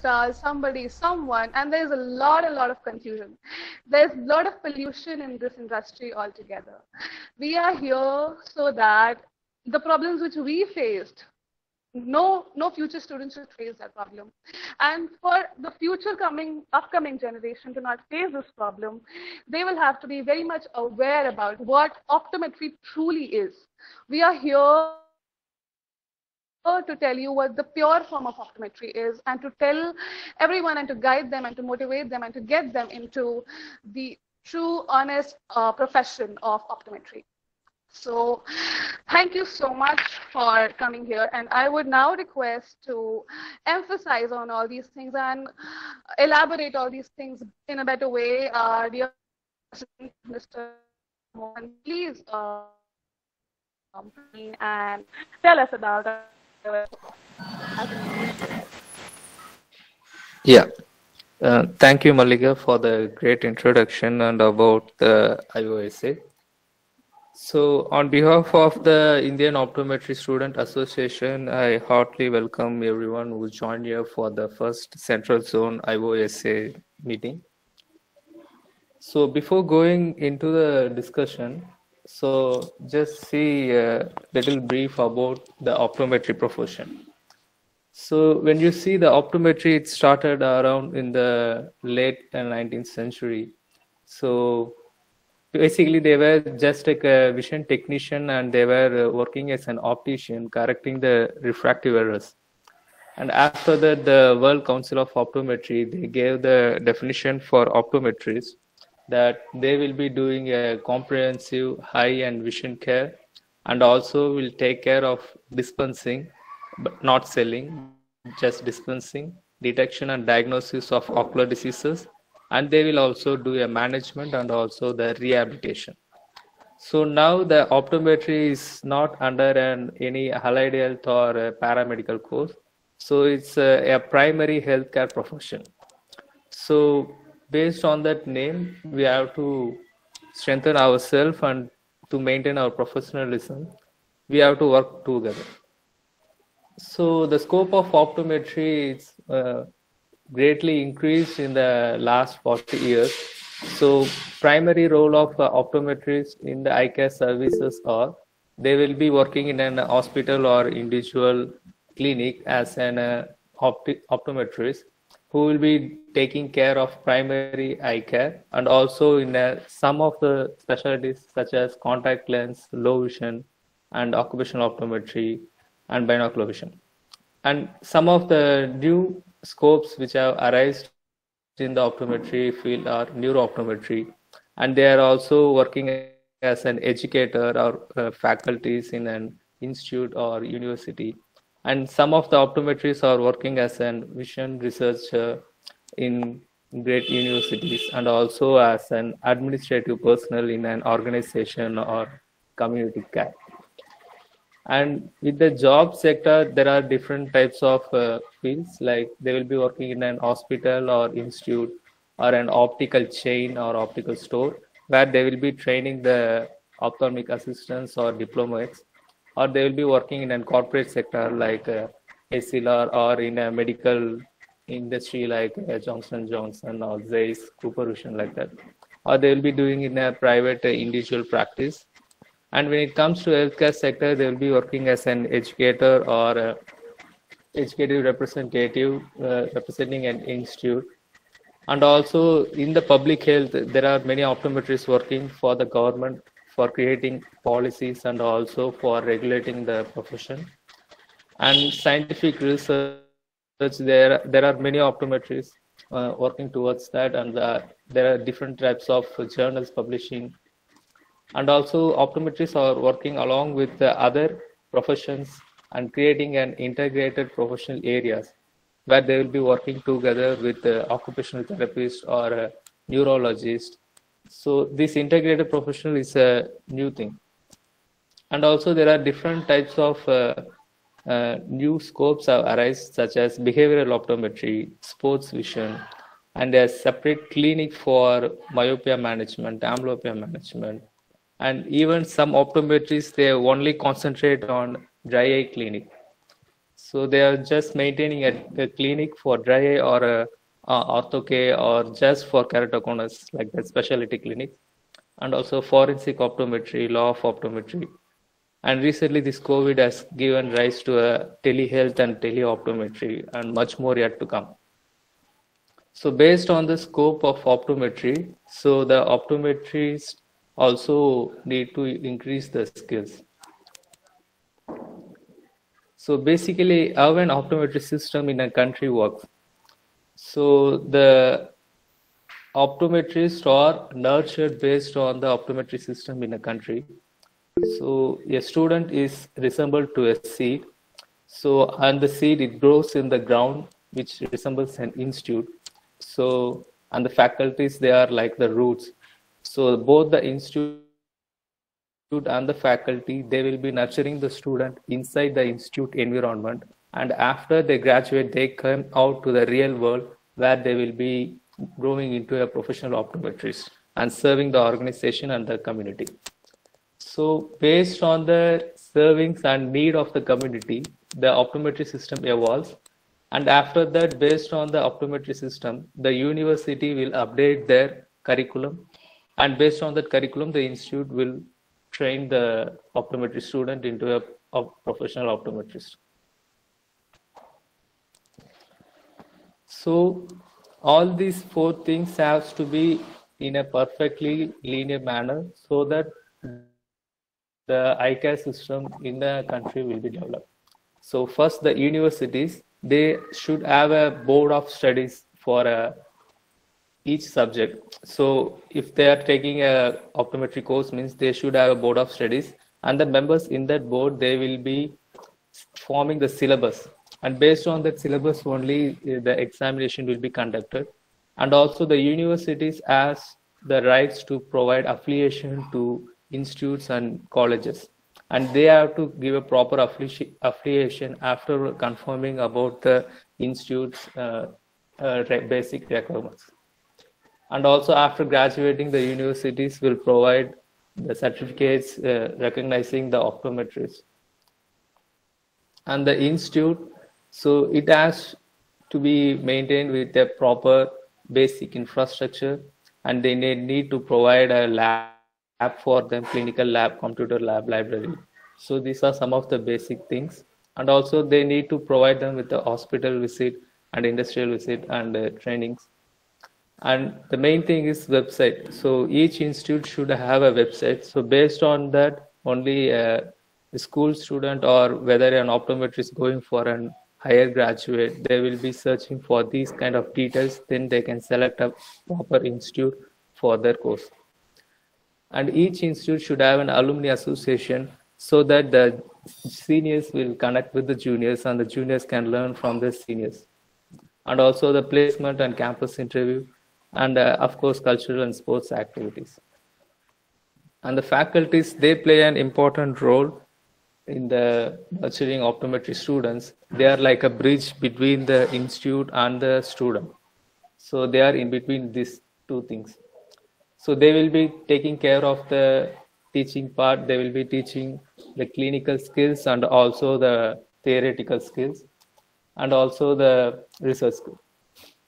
superstar, somebody, someone, and there's a lot of confusion. There's a lot of pollution in this industry altogether. We are here so that the problems which we faced, no future students should face that problem, and for the future upcoming generation to not face this problem, they will have to be very much aware about what optometry truly is. We are here to tell you what the pure form of optometry is, and to tell everyone and to guide them and to motivate them and to get them into the true honest profession of optometry. So thank you so much for coming here, and I would now request to emphasize on all these things and elaborate all these things in a better way. Dear Mr. Mohan, please and tell us about it. Yeah. Thank you, Malika, for the great introduction and about the IOSA. So, on behalf of the Indian Optometry Student Association, I heartily welcome everyone who joined here for the first Central Zone IOSA meeting. So, before going into the discussion, so just see a little brief about the optometry profession. So, when you see the optometry, it started around in the late 19th century. So, basically, they were just like a vision technician, and they were working as an optician, correcting the refractive errors. And after that, the World Council of Optometry, they gave the definition for optometrists that they will be doing a comprehensive eye and vision care, and also will take care of dispensing, but not selling, just dispensing, detection and diagnosis of ocular diseases, and they will also do a management and also the rehabilitation. So now the optometry is not under any allied health or a paramedical course. So it's a primary healthcare profession. So based on that name, we have to strengthen ourselves, and to maintain our professionalism, we have to work together. So the scope of optometry is greatly increased in the last 40 years. So primary role of optometrists in the eye care services are, they will be working in an hospital or individual clinic as an optometrist, who will be taking care of primary eye care, and also in some of the specialties such as contact lens, low vision, and occupational optometry, and binocular vision. And some of the new scopes which have arisen in the optometry field are neuro-optometry, and they are also working as an educator or faculties in an institute or university. And some of the optometrists are working as an vision researcher in great universities, and also as an administrative personnel in an organization or community care. And with the job sector, there are different types of fields, like they will be working in an hospital or institute or an optical chain or optical store, where they will be training the ophthalmic assistants or diplomates, or they will be working in a corporate sector like ACLR, or in a medical industry like Johnson & Johnson or Zeiss, Cooper Vision, like that, or they will be doing in a private individual practice. And when it comes to healthcare sector, they will be working as an educator or educative representative representing an institute. And also in the public health, there are many optometrists working for the government for creating policies and also for regulating the profession. And scientific research, there are many optometrists working towards that, and there are different types of journals publishing. And also optometrists are working along with the other professions and creating an integrated professional areas, where they will be working together with the occupational therapist or a neurologist. So this integrated professional is a new thing. And also there are different types of new scopes have arisen, such as behavioral optometry, sports vision, and a separate clinic for myopia management, amblyopia management. And even some optometrists, they only concentrate on dry eye clinic. So they are just maintaining a clinic for dry eye or a ortho care or just for keratoconus, like the specialty clinic, and also forensic optometry, law of optometry. And recently, this COVID has given rise to a telehealth and teleoptometry, and much more yet to come. So based on the scope of optometry, so the optometrists also need to increase the skills. So basically, how an optometry system in a country works. So the optometrists are nurtured based on the optometry system in a country. So a student is resembled to a seed. So and the seed, it grows in the ground, which resembles an institute. So and the faculties, they are like the roots. So both the institute and the faculty, they will be nurturing the student inside the institute environment. And after they graduate, they come out to the real world where they will be growing into a professional optometrist and serving the organization and the community. So based on the servings and need of the community, the optometry system evolves. And after that, based on the optometry system, the university will update their curriculum. And based on that curriculum, the institute will train the optometry student into a professional optometrist. So all these four things have to be in a perfectly linear manner so that the eye care system in the country will be developed. So first, the universities, they should have a board of studies for each subject. So if they are taking a optometry course, means they should have a board of studies, and the members in that board, they will be forming the syllabus, and based on that syllabus only the examination will be conducted. And also the universities has the rights to provide affiliation to institutes and colleges, and they have to give a proper affiliation after confirming about the institute's basic requirements. And also after graduating, the universities will provide the certificates recognizing the optometrists. And the institute, so it has to be maintained with a proper basic infrastructure, and they need to provide a lab for them, clinical lab, computer lab, library. So these are some of the basic things. And also they need to provide them with a hospital visit and industrial visit and trainings. And the main thing is website. So each institute should have a website. So based on that, only a school student or whether an optometrist going for an higher graduate, they will be searching for these kind of details. Then they can select a proper institute for their course. And each institute should have an alumni association so that the seniors will connect with the juniors and the juniors can learn from the seniors. And also the placement and campus interview, and of course cultural and sports activities. And the faculties, they play an important role in the nurturing optometry students. They are like a bridge between the institute and the student. So they are in between these two things. So they will be taking care of the teaching part. They will be teaching the clinical skills and also the theoretical skills and also the research skills.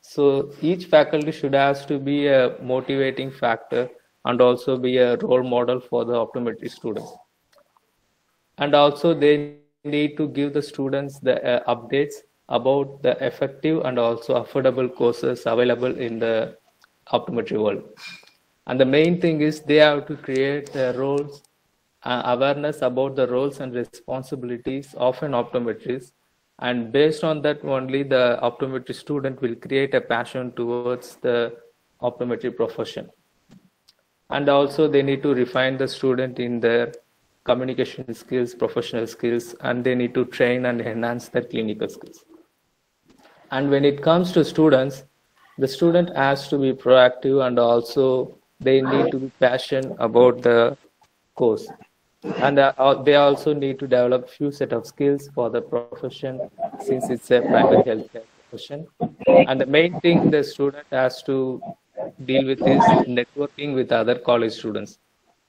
So each faculty should have to be a motivating factor and also be a role model for the optometry students. And also they need to give the students the updates about the effective and also affordable courses available in the optometry world. And the main thing is they have to create the roles, awareness about the roles and responsibilities of an optometrist. And based on that only, the optometry student will create a passion towards the optometry profession. And also they need to refine the student in their communication skills, professional skills, and they need to train and enhance their clinical skills. And when it comes to students, the student has to be proactive and also they need to be passionate about the course. And they also need to develop few set of skills for the profession since it's a primary healthcare profession. And the main thing the student has to deal with is networking with other college students.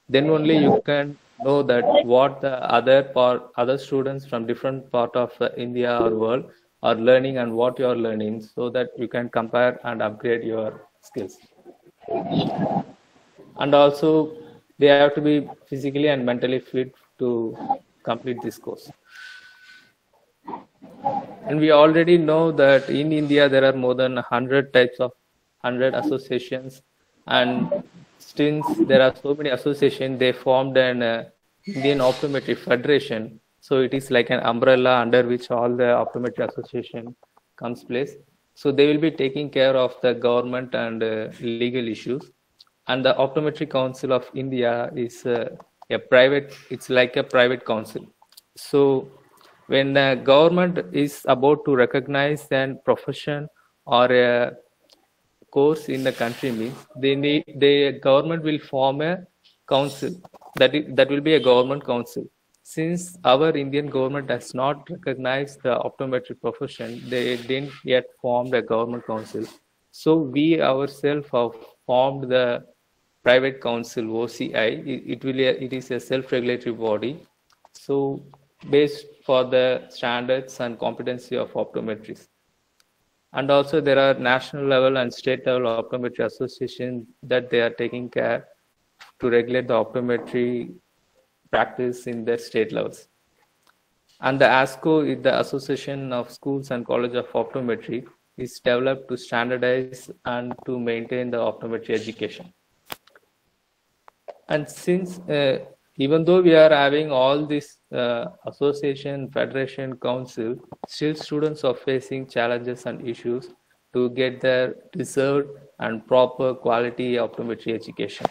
Then only you can know that what the other students from different part of India or world are learning and what you are learning, so that you can compare and upgrade your skills. And also they have to be physically and mentally fit to complete this course. And we already know that in India there are more than 100 types of 100 associations, and since there are so many associations, they formed an Indian Optometry Federation. So it is like an umbrella under which all the optometry association comes place. So they will be taking care of the government and legal issues. And the Optometry Council of India is a private, it's like a private council. So when the government is about to recognize an profession or a course in the country, means the government will form a council, that will be a government council. Since our Indian government has not recognized the optometry profession, they didn't yet form a government council. So we ourselves have formed the private council OCI. It is a self-regulatory body. So based for the standards and competency of optometrists. And also there are national level and state level optometry associations that they are taking care to regulate the optometry practice in their state levels. And the ASCO is the Association of Schools and College of Optometry, is developed to standardize and to maintain the optometry education. And since even though we are having all this association, federation, council, still students are facing challenges and issues to get their deserved and proper quality optometry education.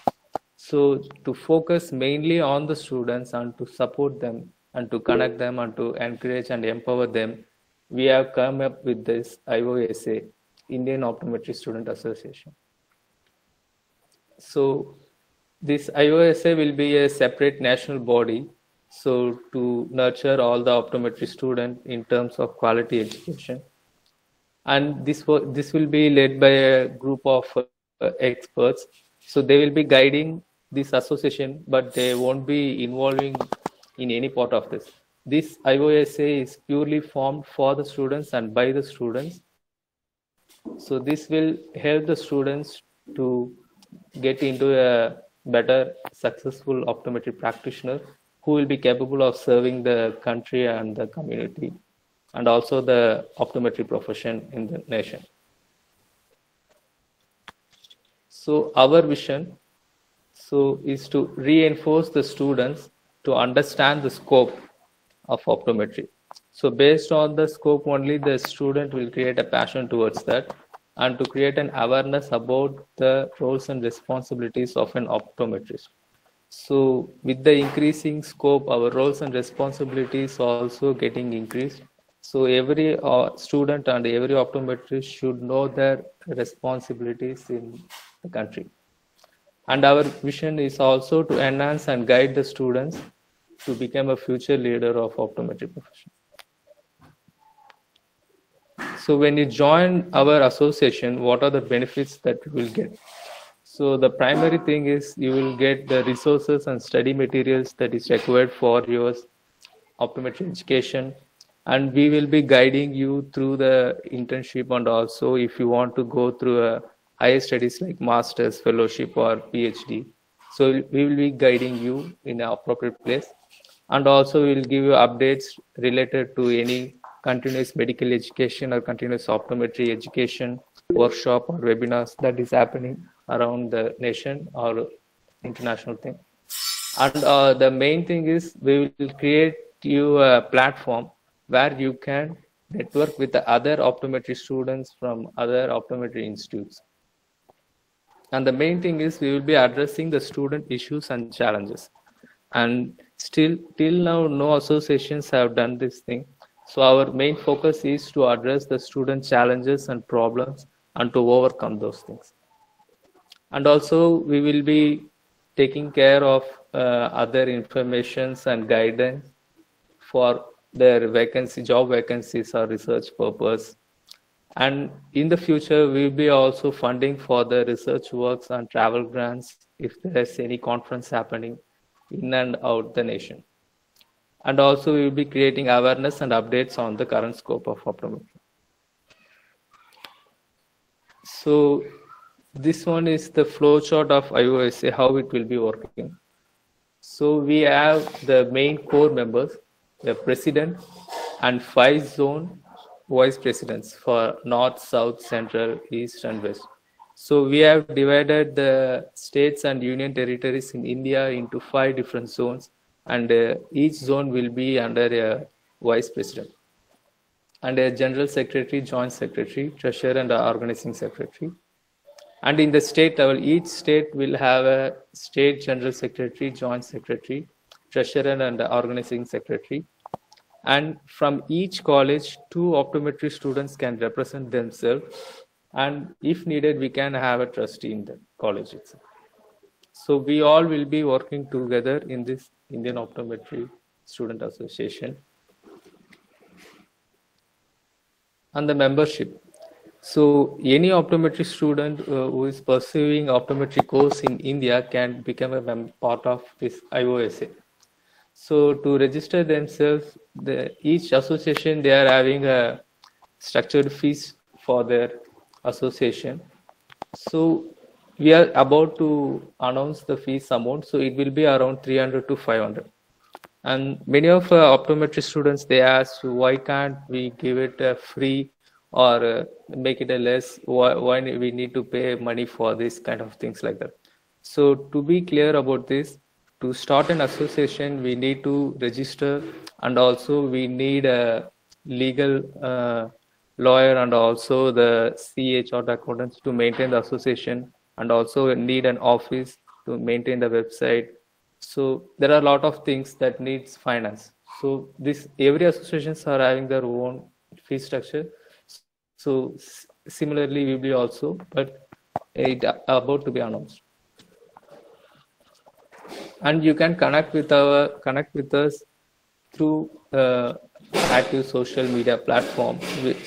So to focus mainly on the students and to support them and to connect them and to encourage and empower them, we have come up with this IOSA, Indian Optometry Student Association. So this IOSA will be a separate national body, so to nurture all the optometry students in terms of quality education. And this will be led by a group of experts. So they will be guiding this association, but they won't be involving in any part of this. This IOSA is purely formed for the students and by the students. So this will help the students to get into a better, successful optometry practitioner who will be capable of serving the country and the community, and also the optometry profession in the nation. So our vision is to reinforce the students to understand the scope of optometry. So based on the scope only, the student will create a passion towards that, and to create an awareness about the roles and responsibilities of an optometrist. So with the increasing scope, our roles and responsibilities also getting increased. So every student and every optometrist should know their responsibilities in the country. And our vision is also to enhance and guide the students to become a future leader of optometry profession. So when you join our association, what are the benefits that you will get? So the primary thing is you will get the resources and study materials that is required for your optometry education. And we will be guiding you through the internship, and also if you want to go through a higher studies like master's, fellowship or PhD. So we will be guiding you in an appropriate place. And also we will give you updates related to any continuous medical education or continuous optometry education workshop or webinars that is happening around the nation or international thing. And the main thing is we will create you a platform where you can network with the other optometry students from other optometry institutes. And the main thing is we will be addressing the student issues and challenges. And still till now, no associations have done this thing. So our main focus is to address the student challenges and problems and to overcome those things. And also we will be taking care of other informations and guidance for their job vacancies or research purpose. And in the future, we will be also funding for the research works and travel grants if there's any conference happening. in and out the nation. And also we will be creating awareness and updates on the current scope of optometry. So this one is the flow chart of IOSA, how it will be working. So we have the main core members, the president, and 5 zone vice presidents for North, South, Central, East, and West. So we have divided the states and union territories in India into 5 different zones, and each zone will be under a vice president and a general secretary, joint secretary, treasurer, and organizing secretary. And in the state level, each state will have a state general secretary, joint secretary, treasurer, and organizing secretary. And from each college, 2 optometry students can represent themselves. And if needed, we can have a trustee in the college itself. So we all will be working together in this Indian Optometry Student Association. And the membership. So any optometry student who is pursuing optometry course in India can become a part of this IOSA. So to register themselves, each association, they are having a structured fees for their association. So we are about to announce the fees amount. So it will be around 300 to 500. And many of optometry students, they ask, why can't we give it free or make it a less? Why we need to pay money for this kind of things like that? So to be clear about this, to start an association, we need to register, and also we need a legal lawyer and also the CA chartered accountants to maintain the association, and also need an office to maintain the website. So there are a lot of things that needs finance. So every associations are having their own fee structure. So similarly, we will be also, but it about to be announced. And you can connect with us through active social media platform.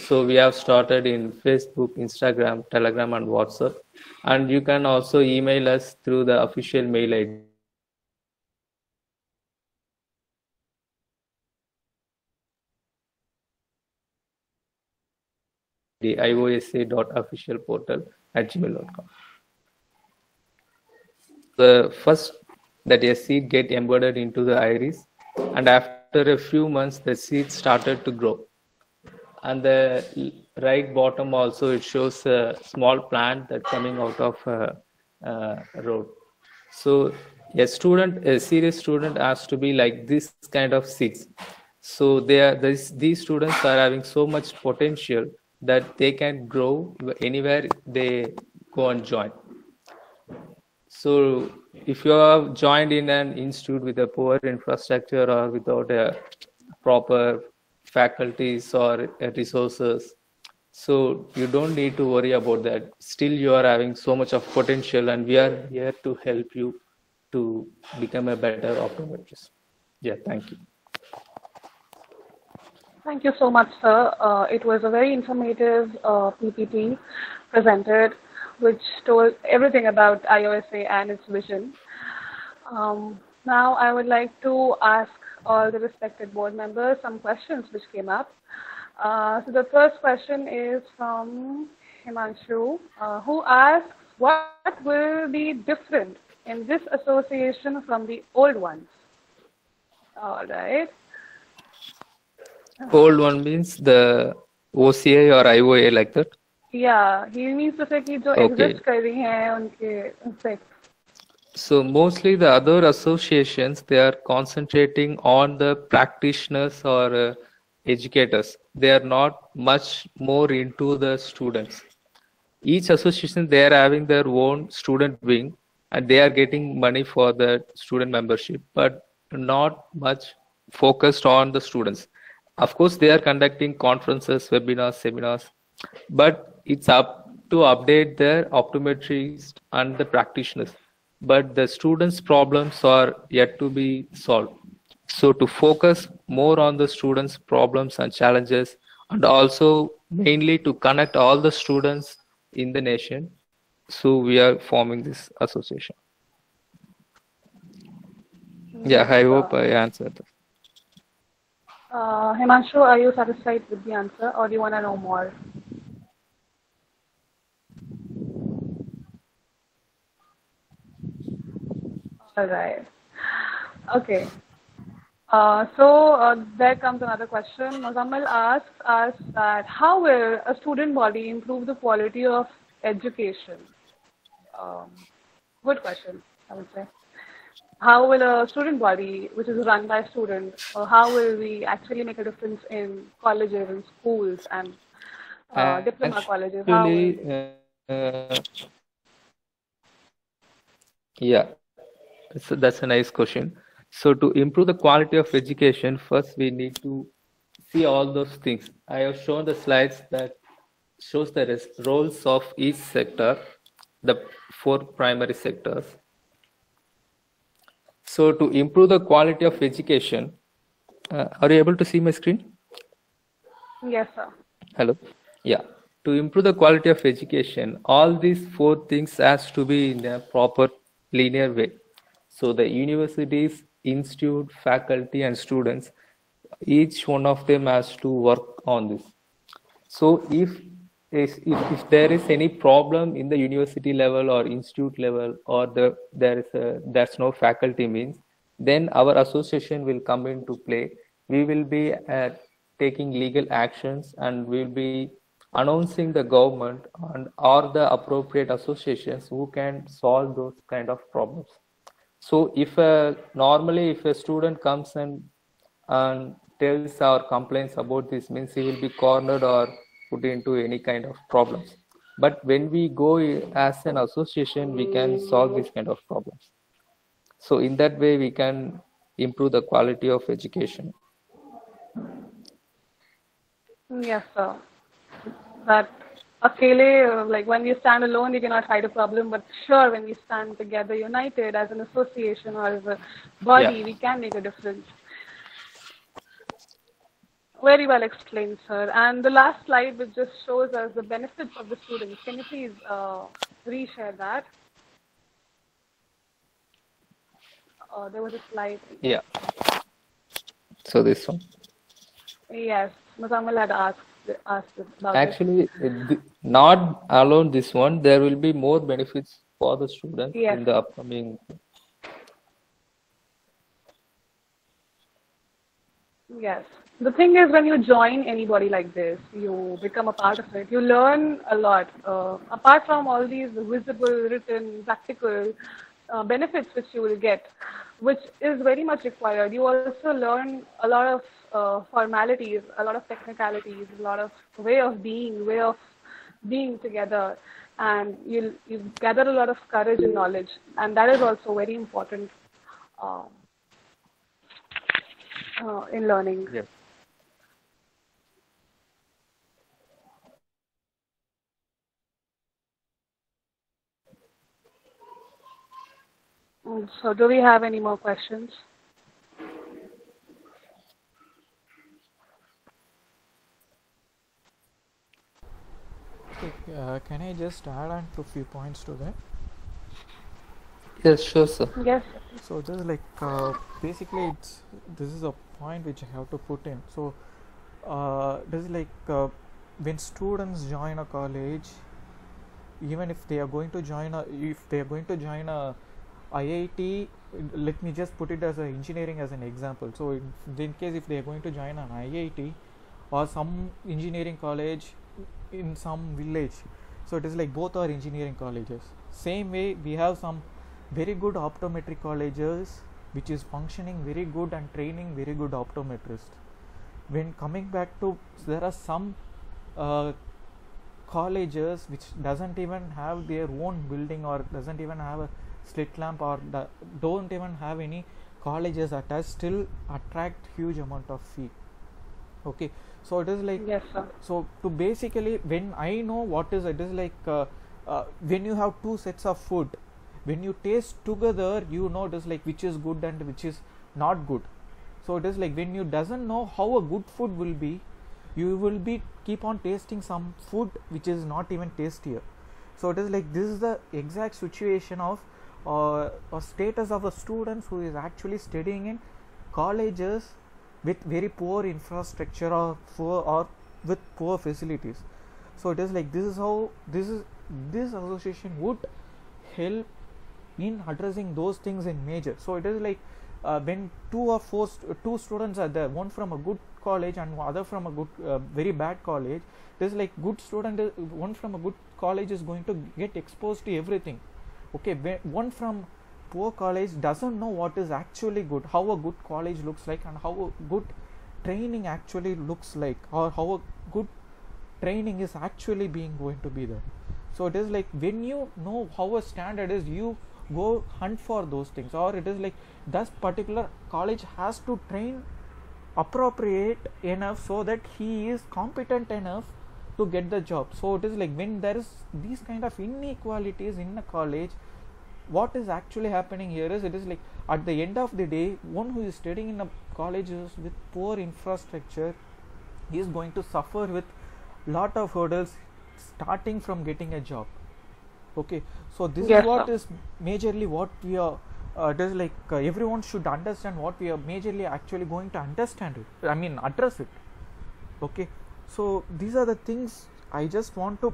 So we have started in Facebook, Instagram, Telegram, and WhatsApp. And you can also email us through the official mail ID. The iosa.officialportal@gmail.com. The first that a seed get embedded into the iris, and after a few months the seed started to grow. And the right bottom also, it shows a small plant that coming out of a road. So a serious student has to be like this kind of seeds. So these students are having so much potential that they can grow anywhere they go and join. So if you have joined in an institute with a poor infrastructure or without a proper faculties or resources, so you don't need to worry about that. Still you are having so much of potential, and we are here to help you to become a better optometrist. Yeah, thank you. Thank you so much, sir. It was a very informative PPT presented, which told everything about IOSA and its vision. Now I would like to ask all the respected board members some questions which came up. So the first question is from Himanshu, who asks, what will be different in this association from the old ones? All right. Old one means the OCI or IOA, like that? Yeah, he means to say कि जो exist कर रही हैं उनके effect. So mostly the other associations, they are concentrating on the practitioners or educators. They are not much more into the students. Each association, they are having their own student wing, and they are getting money for the student membership, but not much focused on the students. Of course, they are conducting conferences, webinars, seminars, but it's up to update their optometrists and the practitioners. But the students' problems are yet to be solved. So to focus more on the students' problems and challenges, and also mainly to connect all the students in the nation, so we are forming this association. Yeah, Yes, I sir. hope I answered. Himanshu, are you satisfied with the answer or do you want to know more? All right. Okay. There comes another question. Muzammal asks us that how will a student body improve the quality of education? Um, Good question, I would say. How will a student body, which is run by students, or how will we actually make a difference in colleges and schools and diploma colleges? How will Actually, we? yeah, that's a nice question. So to improve the quality of education, first we need to see all those things. I have shown the slides that shows the roles of each sector, the four primary sectors. So to improve the quality of education, are you able to see my screen? Yes, sir. Hello. Yeah. To improve the quality of education, all these four things has to be in a proper linear way. So the universities, institute, faculty, and students, each one of them has to work on this. So if there is any problem in the university level or institute level, or there's no faculty means, then our association will come into play. We will be taking legal actions, and we will be announcing the government and or the appropriate associations who can solve those kind of problems. So normally if a student comes and tells or complains about this, means he will be cornered or put into any kind of problems. But when we go as an association, we can solve this kind of problems. So in that way, we can improve the quality of education. Yes, sir. That like when we stand alone, you cannot hide a problem. But sure, when we stand together, united as an association or as a Yeah. body, we can make a difference. Very well explained, sir. And the last slide, which just shows us the benefits of the students. Can you please reshare that? There was a slide. Yeah. So this one. Yes, Muzammal had asked about it. Actually, not alone this one, there will be more benefits for the student Yes. in the upcoming. Yes. The thing is, when you join anybody like this, you become a part of it. You learn a lot. Apart from all these visible, written, practical benefits which you will get, which is very much required, you also learn a lot of formalities, a lot of technicalities, a lot of way of being together, and you gather a lot of courage and knowledge, and that is also very important uh, in learning. Yes. So, do we have any more questions? Okay, can I just add on to a few points to that? Yes, sure, sir. Yes. So this is like basically this is a point which I have to put in. So this is like when students join a college, even if they are going to join a IIT, let me just put it as a engineering as an example. So in case if they are going to join an IIT or some engineering college in some village, so it is like both are engineering colleges. Same way we have some very good optometry colleges which is functioning very good and training very good optometrists. When coming back to, there are some colleges which doesn't even have their own building or doesn't even have a slit lamp or don't even have any colleges attached, still attract huge amount of fee. Okay, so it is like, Yes, sir. so to basically, when I know what is it is like when you have two sets of food, when you taste together, you know it is like which is good and which is not good. So it is like when you doesn't know how a good food will be, you will be keep on tasting some food which is not even tastier. So it is like this is the exact situation of or status of the students who is actually studying in colleges with very poor infrastructure or with poor facilities. So it is like this is how this association would help in addressing those things in major. So it is like when two students are there, one from a good college and other from a good very bad college, it is like good student one from a good college is going to get exposed to everything. Okay, one from poor college doesn't know what is actually good, how a good college looks like, and how a good training actually looks like, or how a good training is actually being going to be there. So it is like when you know how a standard is, you go hunt for those things. Or it is like this particular college has to train appropriate enough so that he is competent enough to get the job. So it is like when there is these kind of inequalities in a college, what is actually happening here is, it is like at the end of the day, one who is studying in a colleges with poor infrastructure is going to suffer with lot of hurdles starting from getting a job. Okay, so this Yes, is what sir. is majorly what we are it is like everyone should understand what we are majorly actually going to understand it, I mean address it. Okay, so these are the things I just want to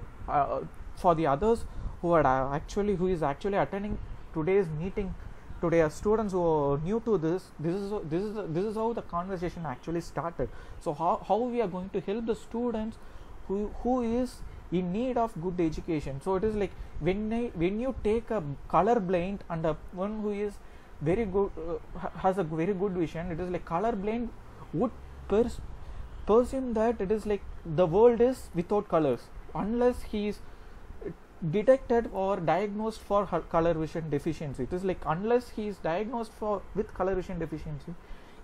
for the others who are who is actually attending today's meeting today, are students who are new to this is how the conversation actually started. So how we are going to help the students who is in need of good education. So it is like when you take a color blind and a one who is very good has a very good vision, it is like color blind would perceive that it is like the world is without colors unless he is detected or diagnosed for color vision deficiency. It is like unless he is diagnosed with color vision deficiency,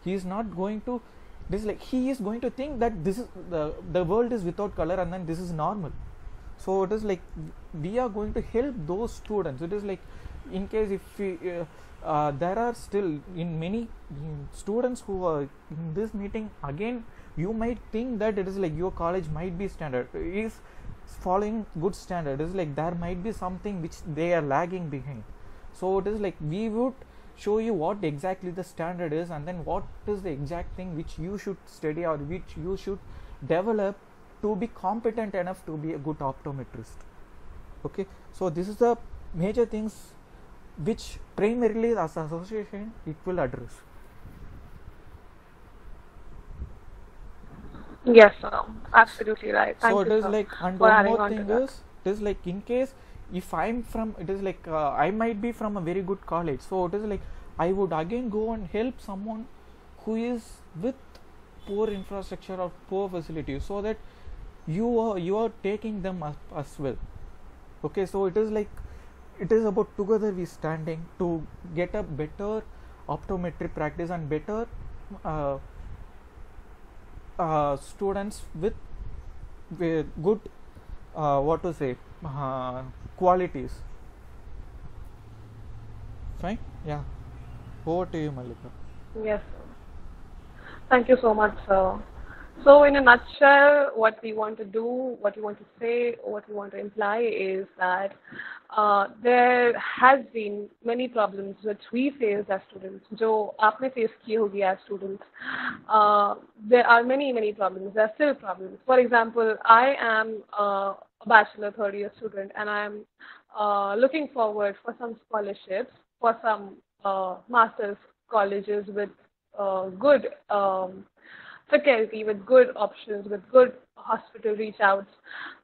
he is not going to, this is like he is going to think that this is the world is without color and then this is normal. So it is like we are going to help those students. It is like in case if we, there are still in many students who are in this meeting, again you might think that it is like your college might be standard is following good standard, it is like there might be something which they are lagging behind. So it is like we would show you what exactly the standard is, and then what is the exact thing which you should study or which you should develop to be competent enough to be a good optometrist. Okay, so this is the major things which primarily as an association it will address. Yes, sir. Absolutely right. So Thank it you, is sir, like, and for one adding more on to thing that. is, it is like in case if I'm from, it is like I might be from a very good college, so it is like I would again go and help someone who is with poor infrastructure or poor facilities, so that you are taking them as well. Okay, so it is like it is about together we standing to get a better optometry practice and better uh, students with good what to say qualities. Fine, yeah, over to you, Malika. Yes, sir. Thank you so much, sir. So, in a nutshell, what we want to do, what we want to say, what we want to imply is that there has been many problems which we face as students. जो आपने face की होगी as students. There are many problems. There are still problems. For example, I am a bachelor third year student, and I am looking forward for some scholarships for some master's colleges with good faculty, with good options, with good hospital reach outs.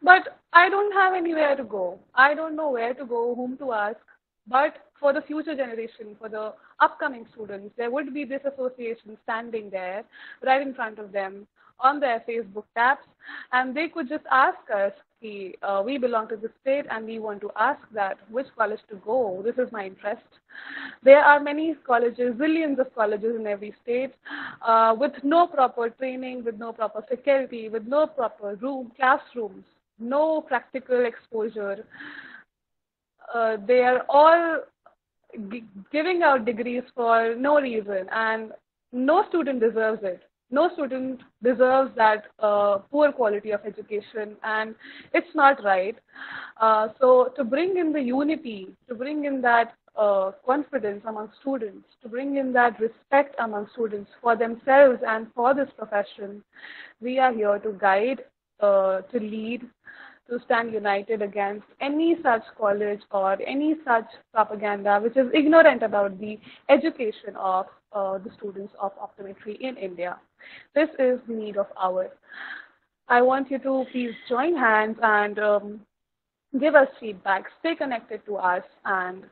But I don't have anywhere to go. I don't know where to go, whom to ask. But for the future generation, for the upcoming students, there would be this association standing there right in front of them on their Facebook tabs, and they could just ask us, we belong to this state and we want to ask that which college to go. This is my interest. There are many colleges, zillions of colleges in every state, with no proper training, with no proper faculty, with no proper classrooms, no practical exposure. They are all giving out degrees for no reason, and no student deserves it. No student deserves that poor quality of education, and it's not right. So to bring in the unity, to bring in that confidence among students, to bring in that respect among students for themselves and for this profession. We are here to guide, to lead, to stand united against any such college or any such propaganda which is ignorant about the education of the students of optometry in India. This is the need of hour. I want you to please join hands and give us feedback, stay connected to us, and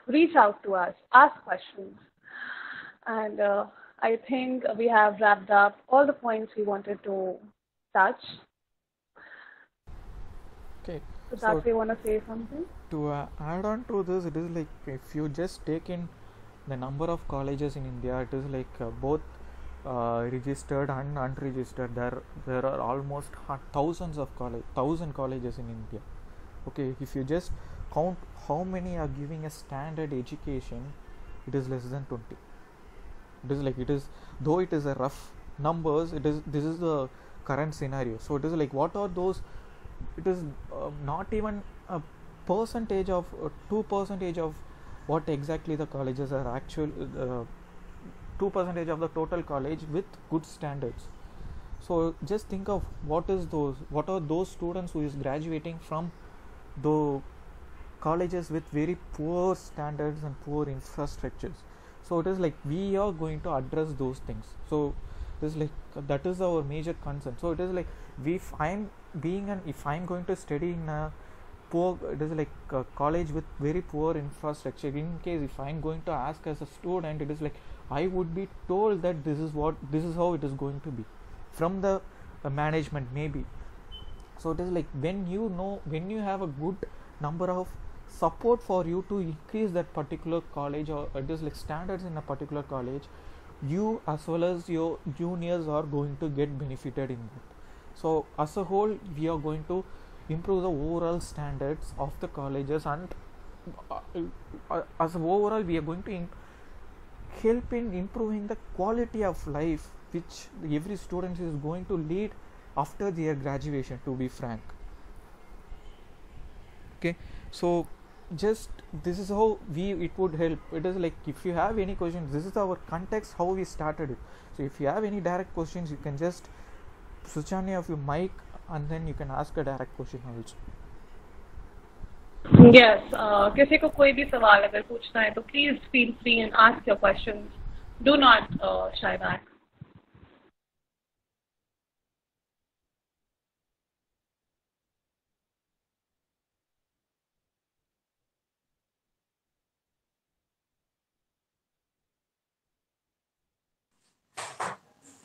reach out to us, ask questions. And I think we have wrapped up all the points we wanted to touch. Okay. Siddharth, you want to say something? To add on to this, it is like if you just take in the number of colleges in India, it is like both registered and unregistered. There are almost thousands of thousand colleges in India. Okay, if you just count how many are giving a standard education, it is less than 20. It is like, it is, though it is a rough numbers, this is the current scenario. So it is like, what are those? It is not even a percentage of 2% of what exactly the colleges are actual 2% of the total college with good standards. So just think of what are those students who is graduating from the colleges with very poor standards and poor infrastructures. So it is like we are going to address those things. So it is like that is our major concern. So it is like if I'm going to study in a poor, it is like a college with very poor infrastructure, in case if I'm going to ask as a student, it is like I would be told that this is how it is going to be from the management maybe. So it is like when you have a good number of support for you to increase that particular college, or it is like standards in a particular college, you as well as your juniors are going to get benefited in that. So as a whole, we are going to improve the overall standards of the colleges, and as overall we are going to help in improving the quality of life which every student is going to lead after their graduation, to be frank. Okay, so just this is how it would help. It is like if you have any questions, this is our context how we started it. So if you have any direct questions, you can just switch on your mic and then you can ask a direct question also. Yes, किसी को कोई भी सवाल अगर पूछना है तो please feel free and ask your questions. Do not shy back.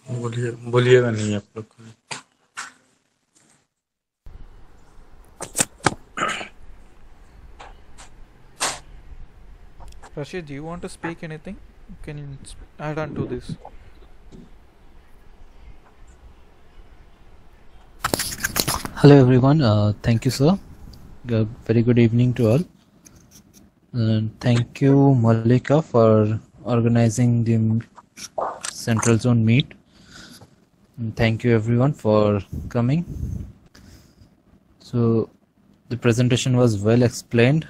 बोलिएगा नहीं आप लोग। Rashid, do you want to speak anything? Can you add on to this? Hello everyone, thank you sir. Very good evening to all. Thank you Malika for organizing the Central Zone meet. And thank you everyone for coming. So the presentation was well explained.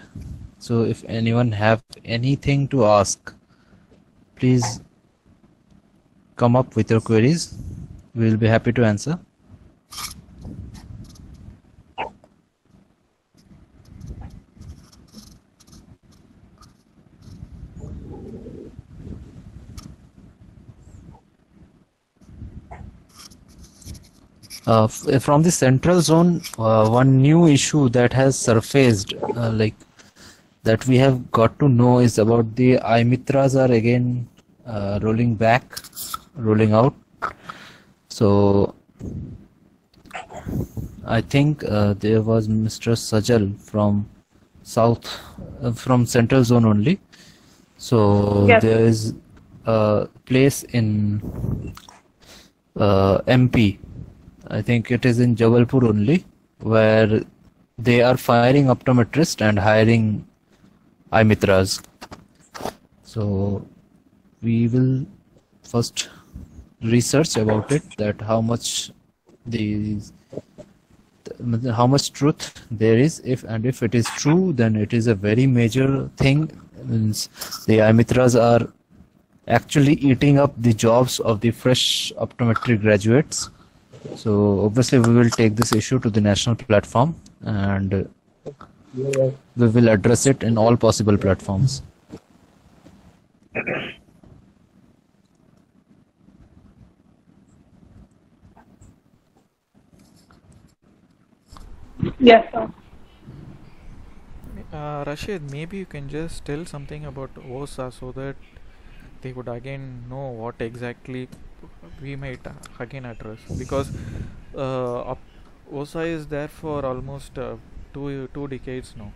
So if anyone have anything to ask, please come up with your queries. We will be happy to answer. From the Central Zone, one new issue that has surfaced, like that we have got to know, is about the iMitras are again rolling out. So I think there was Mr. Sajal from from Central Zone only. So yes, there is a place in MP. I think it is in Jabalpur only, where they are firing optometrists and hiring iMitras. So we will first research about it, that how much truth there is, if it is true, then it is a very major thing means the imitras are actually eating up the jobs of the fresh optometry graduates. So obviously we will take this issue to the national platform, and we will address it in all possible platforms. Yes, sir. Rashid, maybe you can just tell something about OSA so that they would again know what exactly we might again address, because OSA is there for almost two decades now.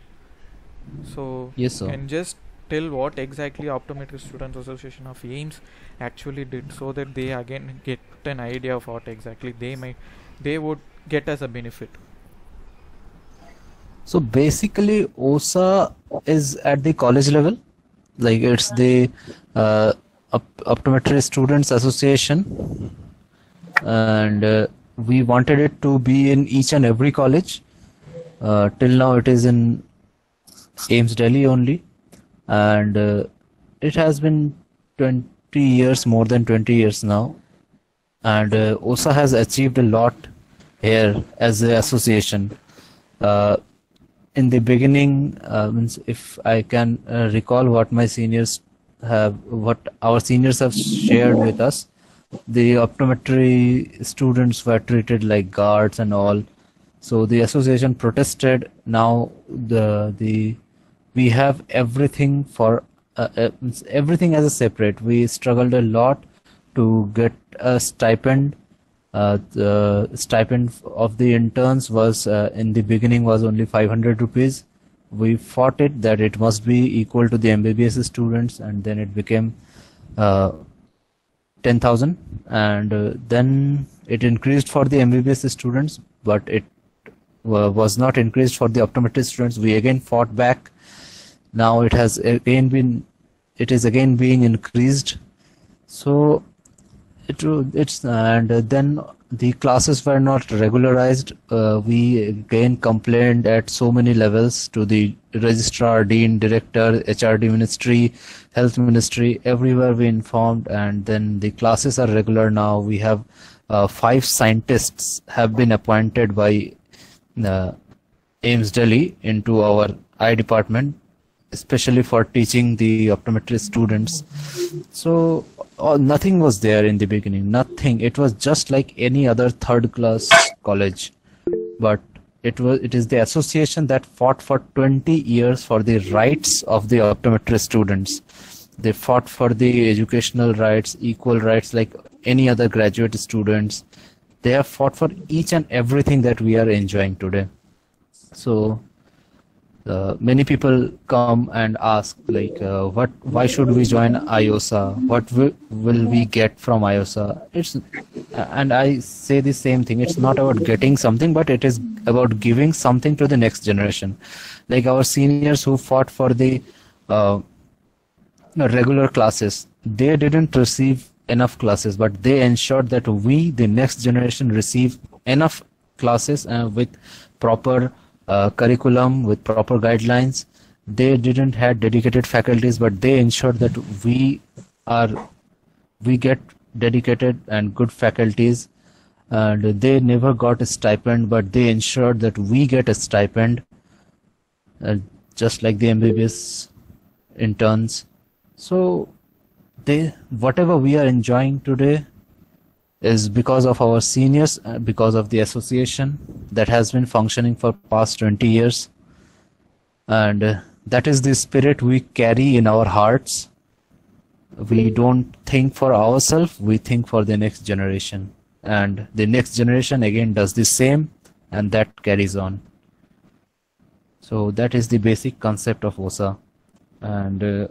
So Yes, you sir. can just tell what exactly Optometry Students Association of AIMS actually did, so that they again get an idea of what exactly they would get as a benefit. So basically, OSA is at the college level, like it's the Optometry Students Association, and we wanted it to be in each and every college. Till now, it is in AIMS Delhi only, and it has been 20 years, more than 20 years now, and OSA has achieved a lot here as an association. In the beginning, means if I can recall what our seniors have shared with us, the optometry students were treated like guards and all. So the association protested. Now we have everything for everything as a separate. We struggled a lot to get a stipend. The stipend of the interns was in the beginning was only 500 rupees. We fought it that it must be equal to the MBBS students, and then it became 10,000, and then it increased for the MBBS students, but it was not increased for the optometry students. We again fought back. Now it is again being increased. So it's and then the classes were not regularized. We again complained at so many levels to the registrar, dean, director, HRD ministry, health ministry, everywhere we informed, and then the classes are regular now. We have 5 scientists have been appointed by AIMS Delhi into our eye department, especially for teaching the optometry students. So nothing was there in the beginning, nothing. It was just like any other third class college, but it is the association that fought for 20 years for the rights of the optometry students. They fought for the educational rights, equal rights like any other graduate students. They have fought for each and everything that we are enjoying today. So many people come and ask, like, why should we join IOSA? What will we get from IOSA? And I say the same thing. It's not about getting something, but it is about giving something to the next generation. Like our seniors who fought for the regular classes, they didn't receive enough classes, but they ensured that we, the next generation, receive enough classes with proper curriculum, with proper guidelines. They didn't have dedicated faculties, but they ensured that we get dedicated and good faculties, and they never got a stipend, but they ensured that we get a stipend, just like the MBBS interns. So whatever we are enjoying today is because of our seniors, because of the association that has been functioning for past 20 years. And that is the spirit we carry in our hearts. We don't think for ourselves, we think for the next generation. And the next generation again does the same, and that carries on. So that is the basic concept of OSA. And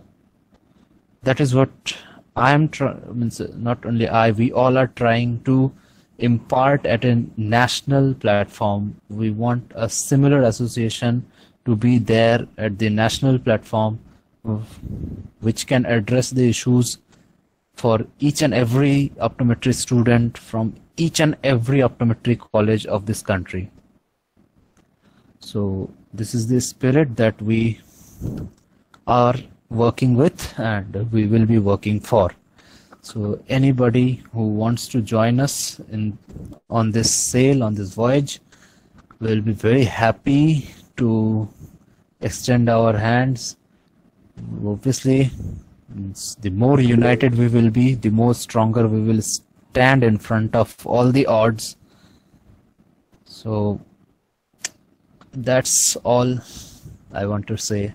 that is what I am not only I, we all are trying to impart at a national platform. We want a similar association to be there at the national platform, which can address the issues for each and every optometry student from each and every optometry college of this country. So this is the spirit that we are working with and we will be working for. So anybody who wants to join us on this sail, on this voyage, we'll be very happy to extend our hands. Obviously, the more united we will be, the more stronger we will stand in front of all the odds. So that's all I want to say.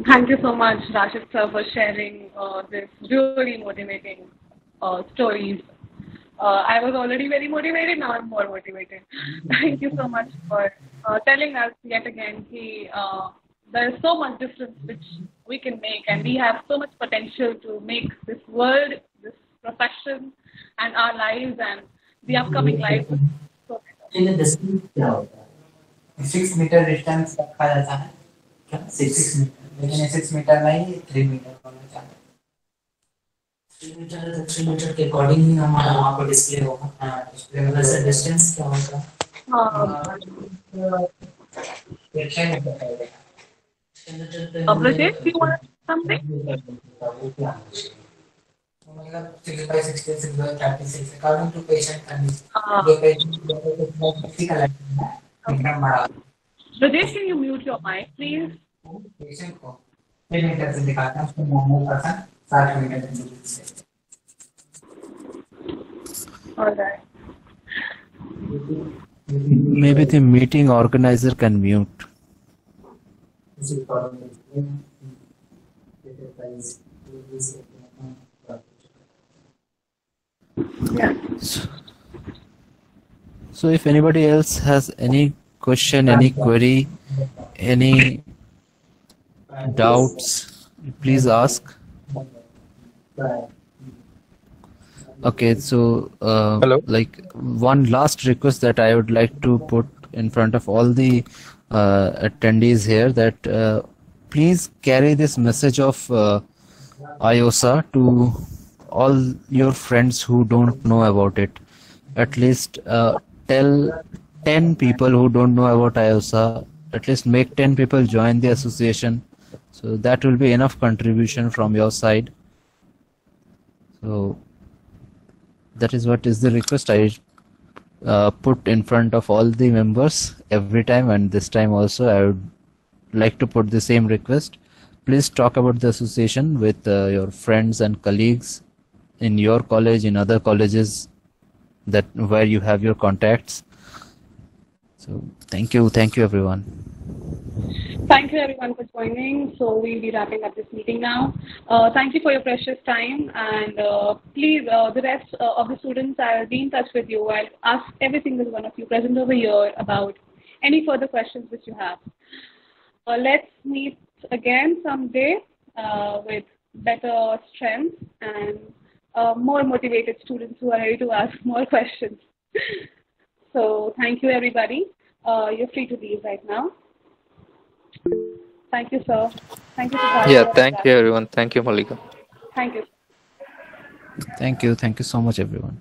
Thank you so much, Rashid sir, for sharing this really motivating stories. I was already very motivated, now I'm more motivated. Thank you so much for telling us yet again there is so much difference which we can make, and we have so much potential to make this world, this profession, and our lives and the upcoming lives so better. 6 metre distance रखा जाता है क्या 6 metre लेकिन 6 metre नहीं 3 metre होना चाहिए 3 metre है तो 3 मीटर के अकॉर्डिंग ही हमारा वहाँ पर डिस्प्ले होगा हाँ डिस्प्ले में वैसे डिस्टेंस क्या होगा Abhishek, do you want something? मतलब 6 by 66 by 36 according to patient condition जो patient physical है एकदम बड़ा Rajesh, can you mute your mic, please? Patient को 3 मीटर से दिखाता हूँ उसको नॉर्मल पर्सन 60 मीटर से All right. Maybe the meeting organizer can mute. Yeah. So if anybody else has any question, any query, any doubts, please ask. Okay, so Hello. like one last request that I would like to put in front of all the attendees here, that please carry this message of IOSA to all your friends who don't know about it. At least tell 10 people who don't know about IOSA, at least make 10 people join the association. So that will be enough contribution from your side. So that is what is the request I put in front of all the members every time, and this time also I would like to put the same request. Please talk about the association with your friends and colleagues in your college, in other colleges that where you have your contacts. So thank you everyone. Thank you everyone for joining. So we'll be wrapping up this meeting now. Thank you for your precious time, and please, the rest of the students, I'll be in touch with you. I'll ask every single one of you present over here about any further questions which you have. Let's meet again someday with better strength and more motivated students who are ready to ask more questions. So thank you everybody. You're free to leave right now. Thank you, sir. Thank you. Yeah, thank you everyone. Thank you, Malika. Thank you. Thank you so much everyone.